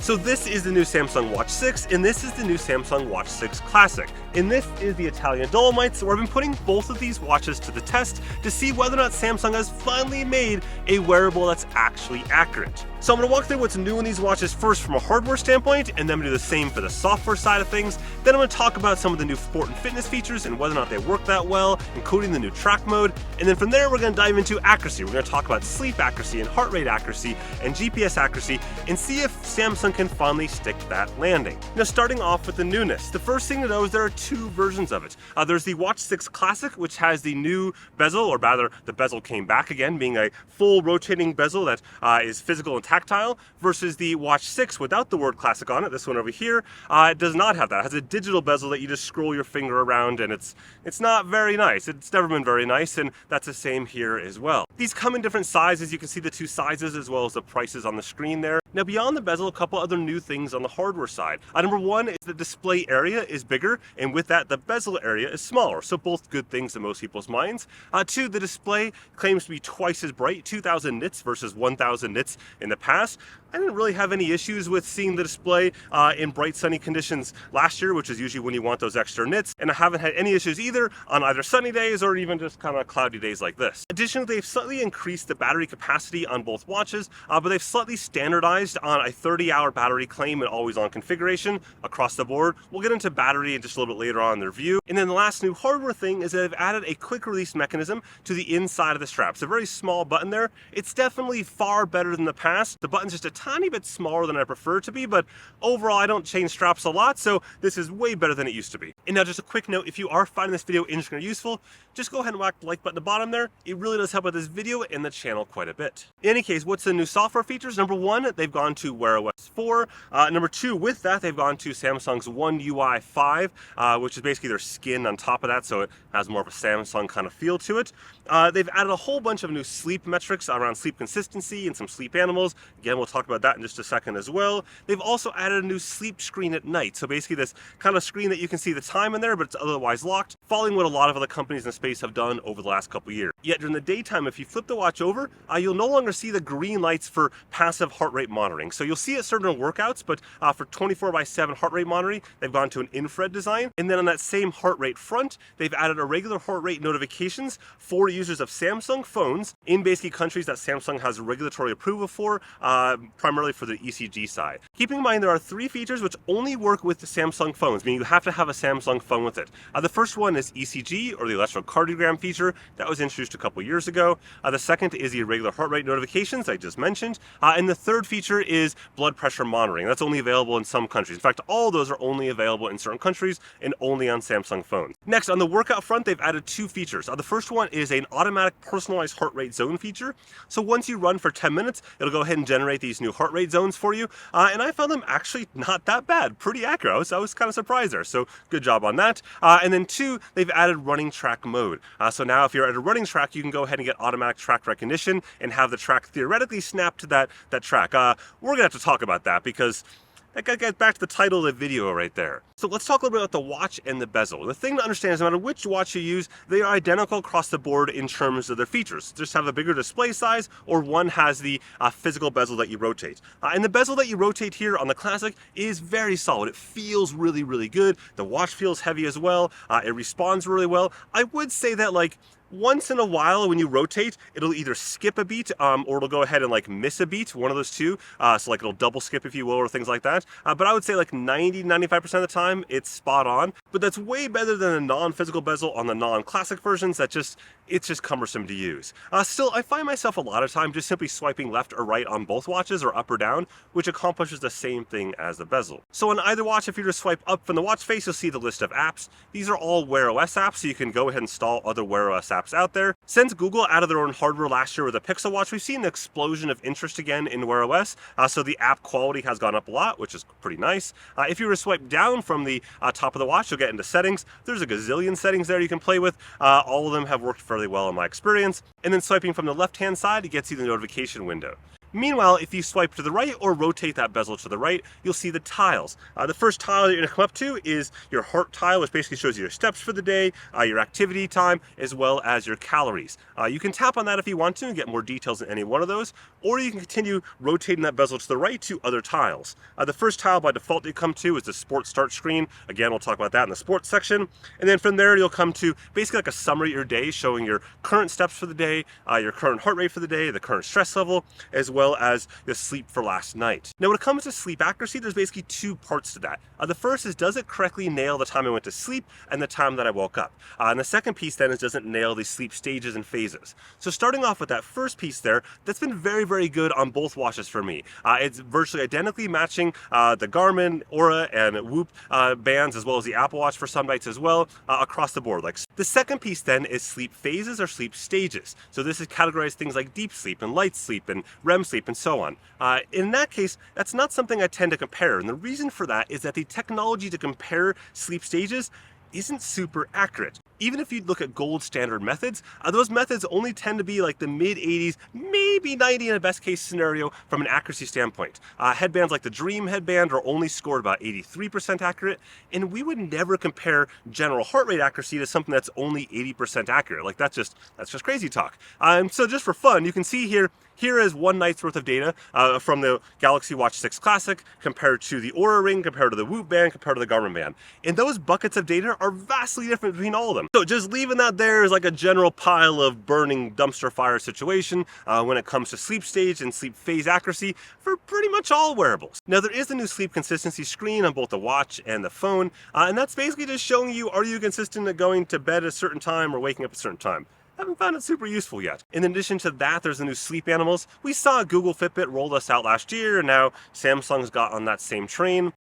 So this is the new Samsung Watch 6, and this is the new Samsung Watch 6 Classic. And this is the Italian Dolomites, where I've been putting both of these watches to the test to see whether or not Samsung has finally made a wearable that's actually accurate. So I'm going to walk through what's new in these watches first from a hardware standpoint, and then I'm going to do the same for the software side of things. Then I'm going to talk about some of the new sport and fitness features and whether or not they work that well, including the new track mode. And then from there, we're going to dive into accuracy. We're going to talk about sleep accuracy and heart rate accuracy and GPS accuracy and see if Samsung can finally stick that landing. Now, starting off with the Newness, the first thing to know is there are two versions of it. There's the Watch 6 Classic, which has the new bezel, or rather the bezel came back again, being a full rotating bezel that is physical and tactile, versus the Watch 6 without the word Classic on it. This one over here does not have that. It has a digital bezel that you just scroll your finger around, and it's not very nice. It's never been very nice, and that's the same here as well. These come in different sizes. You can see the two sizes as well as the prices on the screen there. Now, beyond the bezel, a couple other new things on the hardware side. Number one is the display area is bigger, and with that, the bezel area is smaller. So both good things in most people's minds. Two, the display claims to be twice as bright, 2,000 nits versus 1,000 nits in the past. I didn't really have any issues with seeing the display in bright sunny conditions last year, which is usually when you want those extra nits, and I haven't had any issues either on either sunny days or even just kind of cloudy days like this. Additionally, they've slightly increased the battery capacity on both watches, but they've slightly standardized on a 30-hour battery claim and always-on configuration across the board. We'll get into battery in just a little bit later on in the review. And then the last new hardware thing is that they've added a quick release mechanism to the inside of the strap. It's a very small button there. It's definitely far better than the past. The button's just a tiny bit smaller than I prefer it to be, but overall I don't change straps a lot, so this is way better than it used to be. And now just a quick note, if you are finding this video interesting or useful, just go ahead and whack the like button at the bottom there. It really does help with this video and the channel quite a bit. In any case, what's the new software features? Number one, they've gone to Wear OS 4. Number two, with that, they've gone to Samsung's One UI 5, which is basically their skin on top of that, so it has more of a Samsung kind of feel to it. They've added a whole bunch of new sleep metrics around sleep consistency and some sleep animals. Again, we'll talk about that in just a second as well. They've also added a new sleep screen at night. So basically this kind of screen that you can see the time in there, but it's otherwise locked, following what a lot of other companies in the space have done over the last couple of years. Yet during the daytime, if you flip the watch over, you'll no longer see the green lights for passive heart rate monitoring. So you'll see it certain workouts, but for 24/7 heart rate monitoring, they've gone to an infrared design. And then on that same heart rate front, they've added a regular heart rate notifications for users of Samsung phones in basically countries that Samsung has regulatory approval for, primarily for the ECG side. Keeping in mind there are three features which only work with the Samsung phones, meaning you have to have a Samsung phone with it. The first one is ECG, or the electrocardiogram feature, that was introduced a couple years ago. The second is the irregular heart rate notifications I just mentioned. And the third feature is blood pressure monitoring. That's only available in some countries. In fact, all those are only available in certain countries and only on Samsung phones. Next, on the workout front, they've added two features. The first one is an automatic personalized heart rate zone feature. So once you run for 10 minutes, it'll go ahead and generate these new heart rate zones for you. And I found them actually not that bad, pretty accurate. I was kind of surprised there. So good job on that. And then two, they've added running track mode. So now if you're at a running track, you can go ahead and get automatic track recognition and have the track theoretically snap to that track. We're gonna have to talk about that because that gets back to the title of the video right there. So let's talk a little bit about the watch and the bezel. The thing to understand is no matter which watch you use, they are identical across the board in terms of their features. Just have a bigger display size, or one has the physical bezel that you rotate. And the bezel that you rotate here on the Classic is very solid. It feels really, really good. The watch feels heavy as well. It responds really well. I would say that once in a while when you rotate, it'll either skip a beat or it'll go ahead and miss a beat, one of those two. So it'll double skip, if you will, or things like that. But I would say 90-95% of the time, it's spot on. But that's way better than a non-physical bezel on the non-Classic versions. It's just cumbersome to use. Still, I find myself a lot of time just simply swiping left or right on both watches, or up or down, which accomplishes the same thing as the bezel. So on either watch, if you just swipe up from the watch face, you'll see the list of apps. These are all Wear OS apps, so you can go ahead and install other Wear OS apps out there. Since Google added their own hardware last year with the Pixel Watch, we've seen an explosion of interest again in Wear OS. So the app quality has gone up a lot, which is pretty nice. If you were to swipe down from the top of the watch, you'll get into settings. There's a gazillion settings there you can play with. All of them have worked fairly well in my experience. And then swiping from the left-hand side, it gets you the notification window. Meanwhile, if you swipe to the right or rotate that bezel to the right, you'll see the tiles. The first tile that you're gonna come up to is your heart tile, which basically shows you your steps for the day, your activity time, as well as your calories. You can tap on that if you want to and get more details in any one of those, or you can continue rotating that bezel to the right to other tiles. The first tile by default you come to is the sports start screen. Again, we'll talk about that in the sports section. And then from there, you'll come to basically like a summary of your day, showing your current steps for the day, your current heart rate for the day, the current stress level, as well as the sleep for last night. Now, when it comes to sleep accuracy, there's basically two parts to that. The first is, does it correctly nail the time I went to sleep and the time that I woke up? And the second piece then is, does it nail the sleep stages and phases? So starting off with that first piece there, that's been very, very good on both watches for me. It's virtually identically matching the Garmin, Aura, and Whoop bands, as well as the Apple Watch for some nights as well, across the board. Like, the second piece then is sleep phases or sleep stages. So this is categorized things like deep sleep and light sleep and REM sleep and so on. In that case, that's not something I tend to compare. And the reason for that is that the technology to compare sleep stages isn't super accurate. Even if you look at gold standard methods, those methods only tend to be like the mid 80s, maybe 90 in a best case scenario from an accuracy standpoint. Headbands like the Dream headband are only scored about 83% accurate, and we would never compare general heart rate accuracy to something that's only 80% accurate. Like, that's just crazy talk. So just for fun, you can see here is one night's worth of data from the Galaxy Watch 6 Classic compared to the Aura Ring, compared to the Whoop band, compared to the Garmin band. And those buckets of data are vastly different between all of them. So just leaving that there is like a general pile of burning dumpster fire situation when it comes to sleep stage and sleep phase accuracy for pretty much all wearables. Now, there is a new sleep consistency screen on both the watch and the phone, and that's basically just showing you, are you consistent at going to bed at a certain time or waking up at a certain time? Haven't found it super useful yet. In addition to that, there's the new sleep animals. We saw Google Fitbit roll this out last year, and now Samsung's got on that same train.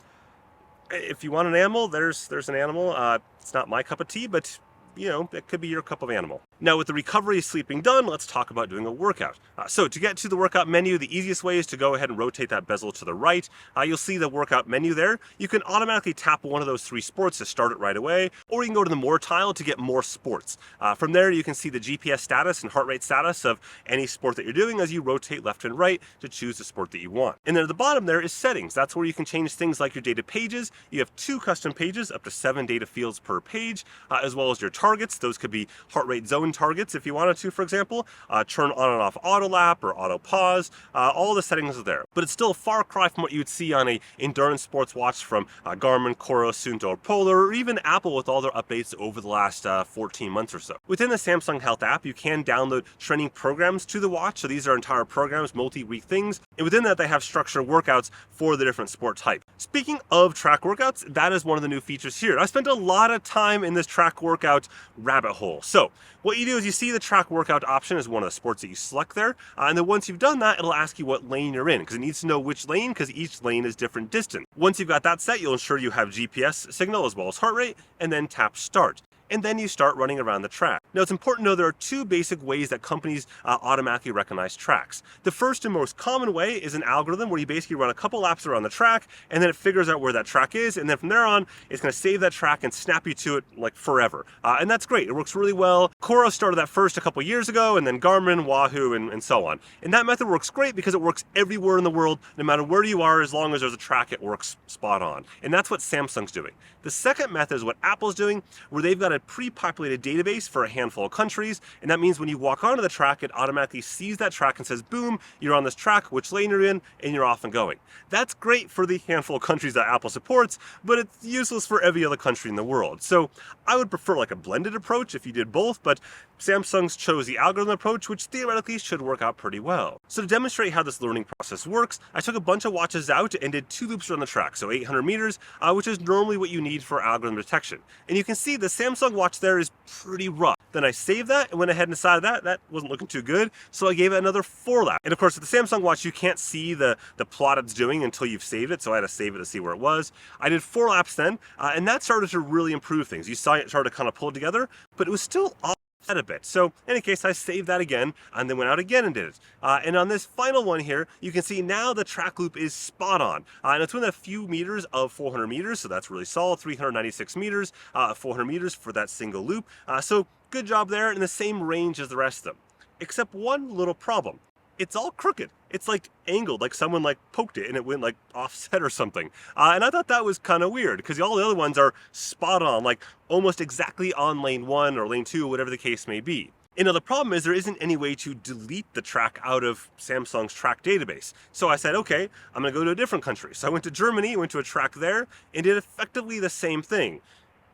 If you want an animal, there's an animal. It's not my cup of tea, but you know, it could be your cup of animal. Now, with the recovery sleeping done, let's talk about doing a workout. So to get to the workout menu, the easiest way is to go ahead and rotate that bezel to the right. You'll see the workout menu there. You can automatically tap one of those three sports to start it right away, or you can go to the more tile to get more sports. From there, you can see the GPS status and heart rate status of any sport that you're doing as you rotate left and right to choose the sport that you want. And then at the bottom there is settings. That's where you can change things like your data pages. You have 2 custom pages, up to 7 data fields per page, as well as your targets. Those could be heart rate zone targets if you wanted to, for example, turn on and off auto lap or auto pause. All the settings are there, but it's still a far cry from what you would see on a endurance sports watch from Garmin, Coro, Suunto, or Polar, or even Apple with all their updates over the last 14 months or so. Within the Samsung Health app, you can download training programs to the watch. So these are entire programs, multi-week things. And within that, they have structured workouts for the different sport type. Speaking of track workouts, that is one of the new features here. I spent a lot of time in this track workout rabbit hole. So what you do is you see the track workout option is one of the sports that you select there. And then once you've done that, it'll ask you what lane you're in, because it needs to know which lane, because each lane is different distance. Once you've got that set, you'll ensure you have GPS signal as well as heart rate, and then tap start. And then you start running around the track. Now, it's important to know there are 2 basic ways that companies automatically recognize tracks. The first and most common way is an algorithm where you basically run a couple laps around the track, and then it figures out where that track is, and then from there on, it's going to save that track and snap you to it like forever. And that's great. It works really well. Coro started that first a couple years ago, and then Garmin, Wahoo, and so on. And that method works great because it works everywhere in the world, no matter where you are, as long as there's a track, it works spot on. And that's what Samsung's doing. The second method is what Apple's doing, where they've got a pre-populated database for a handful of countries, and that means when you walk onto the track, it automatically sees that track and says, boom, you're on this track, which lane you're in, and you're off and going. That's great for the handful of countries that Apple supports, but it's useless for every other country in the world. So I would prefer like a blended approach if you did both, but Samsung's chose the algorithm approach, which theoretically should work out pretty well. So to demonstrate how this learning process works, I took a bunch of watches out and did 2 loops around the track, so 800 meters, which is normally what you need for algorithm detection. And you can see the Samsung watch there is pretty rough. Then I saved that and went ahead and decided that wasn't looking too good, so I gave it another 4 laps. And of course, with the Samsung watch, you can't see the plot it's doing until you've saved it, so I had to save it to see where it was. I did 4 laps then, and that started to really improve things. You saw it started to kind of pull together, but it was still off a bit. So in any case, I saved that again and then went out again and did it. And on this final one here, you can see now the track loop is spot on. And it's within a few meters of 400 meters. So that's really solid, 396 meters, 400 meters for that single loop. So good job there, in the same range as the rest of them. Except one little problem. it's all crooked. It's like angled, like someone like poked it and it went like offset or something. And I thought that was kind of weird because all the other ones are spot on, like almost exactly on lane 1 or lane 2, whatever the case may be. You know, the problem is there isn't any way to delete the track out of Samsung's track database. So I said, okay, I'm gonna go to a different country. So I went to Germany, went to a track there, and did effectively the same thing.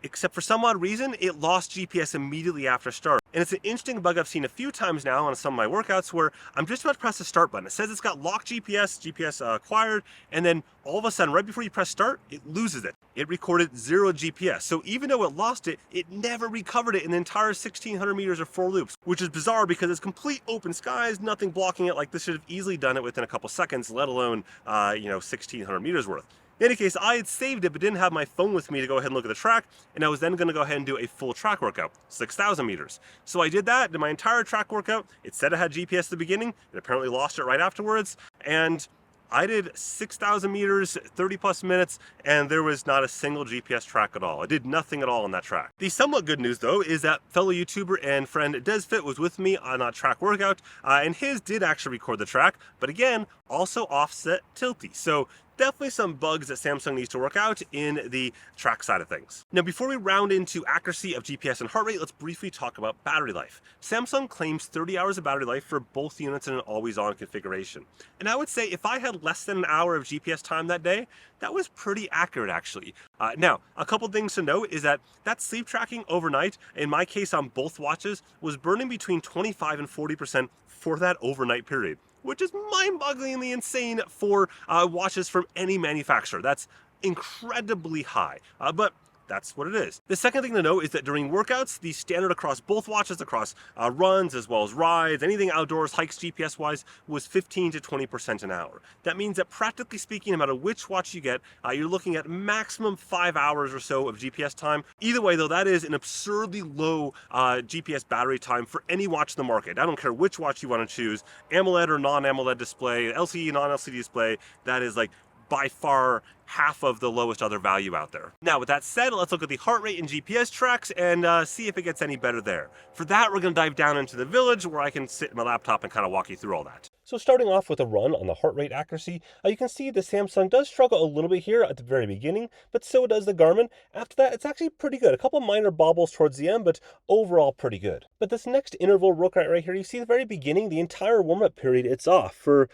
Except for some odd reason, it lost GPS immediately after start. And it's an interesting bug I've seen a few times now on some of my workouts where I'm just about to press the start button. It says it's got locked GPS acquired, and then all of a sudden, right before you press start, it loses it. It recorded 0 GPS. So even though it lost it, it never recovered it in the entire 1,600 meters or 4 loops, which is bizarre because it's complete open skies, nothing blocking it. Like this should have easily done it within a couple seconds, let alone, 1,600 meters worth. In any case, I had saved it but didn't have my phone with me to go ahead and look at the track, and I was then going to go ahead and do a full track workout, 6,000 meters. So I did that, did my entire track workout. It said it had GPS at the beginning, it apparently lost it right afterwards, and I did 6,000 meters, 30 plus minutes, and there was not a single GPS track at all. I did nothing at all on that track. The somewhat good news though is that fellow YouTuber and friend DesFit was with me on that track workout, and his did actually record the track, but again, also offset tilty. So definitely some bugs that Samsung needs to work out in the track side of things. Now, before we round into accuracy of GPS and heart rate, let's briefly talk about battery life. Samsung claims 30 hours of battery life for both units in an always-on configuration. And I would say if I had less than an hour of GPS time that day, that was pretty accurate actually. Now, a couple things to note is that sleep tracking overnight, in my case on both watches, was burning between 25 and 40% for that overnight period, which is mind-bogglingly insane for watches from any manufacturer. That's incredibly high, but that's what it is. The second thing to note is that during workouts, the standard across both watches, across runs as well as rides, anything outdoors, hikes GPS-wise, was 15 to 20% an hour. That means that practically speaking, no matter which watch you get, you're looking at maximum 5 hours or so of GPS time. Either way, though, that is an absurdly low GPS battery time for any watch in the market. I don't care which watch you want to choose, AMOLED or non-AMOLED display, LCD, non-LCD display, that is like by far half of the lowest other value out there. Now, with that said, let's look at the heart rate and GPS tracks and see if it gets any better there. For that, we're going to dive down into the village where I can sit in my laptop and kind of walk you through all that. So starting off with a run on the heart rate accuracy, you can see the Samsung does struggle a little bit here at the very beginning, but so does the Garmin. After that, it's actually pretty good. A couple minor bobbles towards the end, but overall pretty good. But this next interval workout right here, you see the very beginning, the entire warm-up period, it's off for,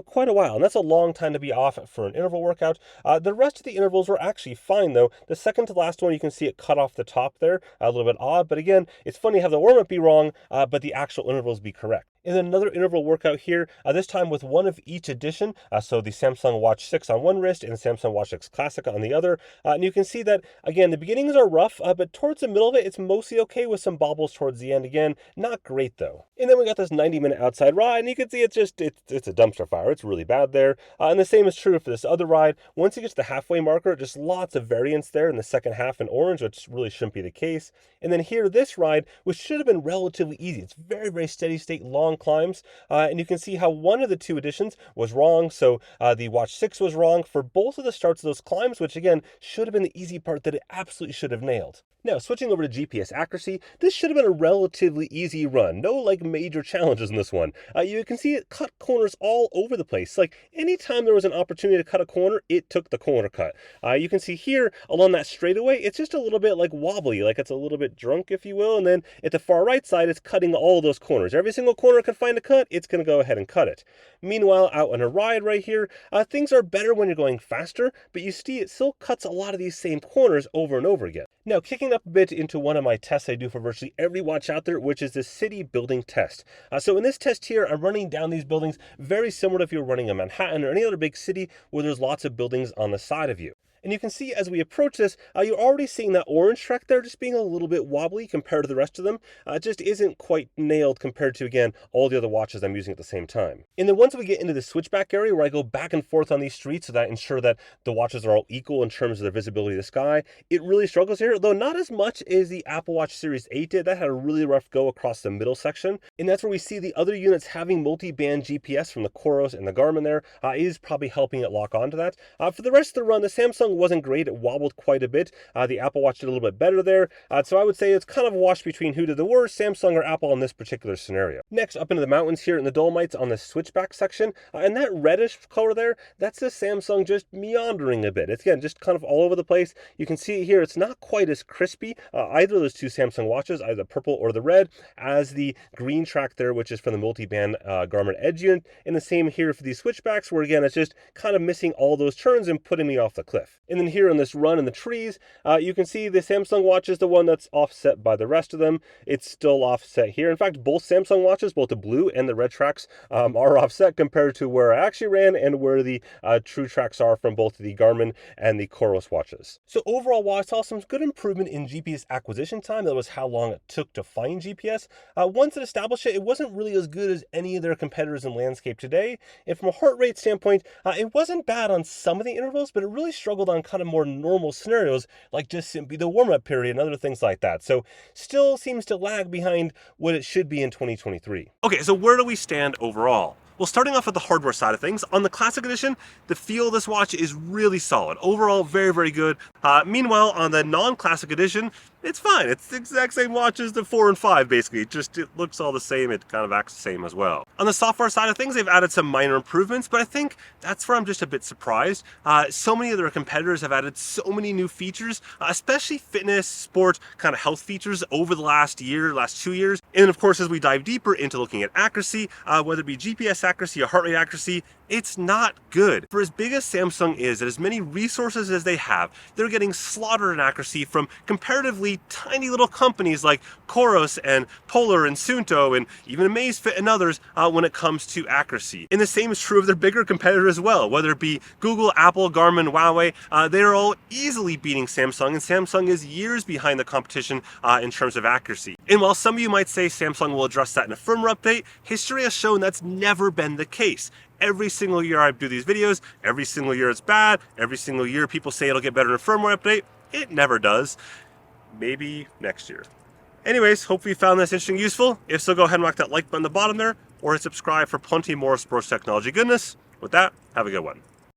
quite a while. And that's a long time to be off for an interval workout. The rest of the intervals were actually fine though. The second to last one, you can see it cut off the top there, a little bit odd, but again, it's funny how the warm-up be wrong, but the actual intervals be correct. And then another interval workout here, this time with one of each edition. So the Samsung Watch 6 on one wrist and the Samsung Watch 6 Classic on the other. And you can see that, again, the beginnings are rough, but towards the middle of it, it's mostly okay with some bobbles towards the end. Again, not great though. And then we got this 90-minute outside ride, and you can see it's a dumpster fire. It's really bad there. And the same is true for this other ride. Once you get to the halfway marker, just lots of variance there in the second half in orange, which really shouldn't be the case. And then here, this ride, which should have been relatively easy. It's very, very steady state, long climbs, and you can see how one of the two editions was wrong. So the Watch 6 was wrong for both of the starts of those climbs, which again should have been the easy part that it absolutely should have nailed. Now, switching over to GPS accuracy, this should have been a relatively easy run. No major challenges in this one. You can see it cut corners all over the place. Like anytime there was an opportunity to cut a corner, it took the corner cut. You can see here along that straightaway, it's just a little bit like wobbly, like it's a little bit drunk, if you will. And then at the far right side, it's cutting all those corners. Every single corner it can find a cut, it's going to go ahead and cut it. Meanwhile, out on a ride right here, things are better when you're going faster, but you see it still cuts a lot of these same corners over and over again. Now, kicking up a bit into one of my tests I do for virtually every watch out there, which is the city building test. So in this test here, I'm running down these buildings very similar to if you're running a Manhattan or any other big city where there's lots of buildings on the side of you. And you can see as we approach this, you're already seeing that orange track there just being a little bit wobbly compared to the rest of them. It just isn't quite nailed compared to, again, all the other watches I'm using at the same time. And then once we get into the switchback area where I go back and forth on these streets so that I ensure that the watches are all equal in terms of their visibility of the sky, it really struggles here, though not as much as the Apple Watch Series 8 did. That had a really rough go across the middle section. And that's where we see the other units having multi-band GPS from the Coros and the Garmin there is probably helping it lock onto that. For the rest of the run, the Samsung Samsung wasn't great. It wobbled quite a bit. The Apple Watch did a little bit better there. So I would say it's kind of a wash between who did the worst, Samsung or Apple in this particular scenario. Next, up into the mountains here in the Dolomites on the switchback section, and that reddish color there, that's the Samsung just meandering a bit. It's, again, just kind of all over the place. You can see it here. It's not quite as crispy, either of those two Samsung watches, either the purple or the red, as the green track there, which is from the multi-band Garmin Edge unit. And the same here for these switchbacks, where again, it's just kind of missing all those turns and putting me off the cliff. And then here on this run in the trees, you can see the Samsung watch is the one that's offset by the rest of them. It's still offset here. In fact, both Samsung watches, both the blue and the red tracks, are offset compared to where I actually ran and where the true tracks are from both the Garmin and the Coros watches. So overall, while I saw some good improvement in GPS acquisition time, that was how long it took to find GPS, once it established it, it wasn't really as good as any of their competitors in landscape today. And from a heart rate standpoint, it wasn't bad on some of the intervals, but it really struggled on kind of more normal scenarios, like just simply the warm-up period and other things like that. So still seems to lag behind what it should be in 2023. Okay, so where do we stand overall? Well, starting off with the hardware side of things, on the Classic Edition, the feel of this watch is really solid. Overall, very, very good. Meanwhile, on the non-Classic Edition, it's fine. It's the exact same watch as the 4 and 5, basically. Just it looks all the same. It kind of acts the same as well. On the software side of things, they've added some minor improvements, but I think that's where I'm just a bit surprised. So many of their competitors have added so many new features, especially fitness, sport, kind of health features over the last 2 years. And of course, as we dive deeper into looking at accuracy, whether it be GPS accuracy or heart rate accuracy, it's not good. For as big as Samsung is, and as many resources as they have, they're getting slaughtered in accuracy from comparatively tiny little companies like Coros and Polar and Suunto and even Amazfit and others when it comes to accuracy. And the same is true of their bigger competitors as well, whether it be Google, Apple, Garmin, Huawei. They're all easily beating Samsung, and Samsung is years behind the competition in terms of accuracy. And while some of you might say Samsung will address that in a firmware update, history has shown that's never been the case. Every single year I do these videos, every single year it's bad, every single year people say it'll get better in a firmware update. It never does. Maybe next year. Anyways, hope you found this interesting, useful. If so, go ahead and whack that like button at the bottom there, or hit subscribe for plenty more sports technology goodness. With that, have a good one.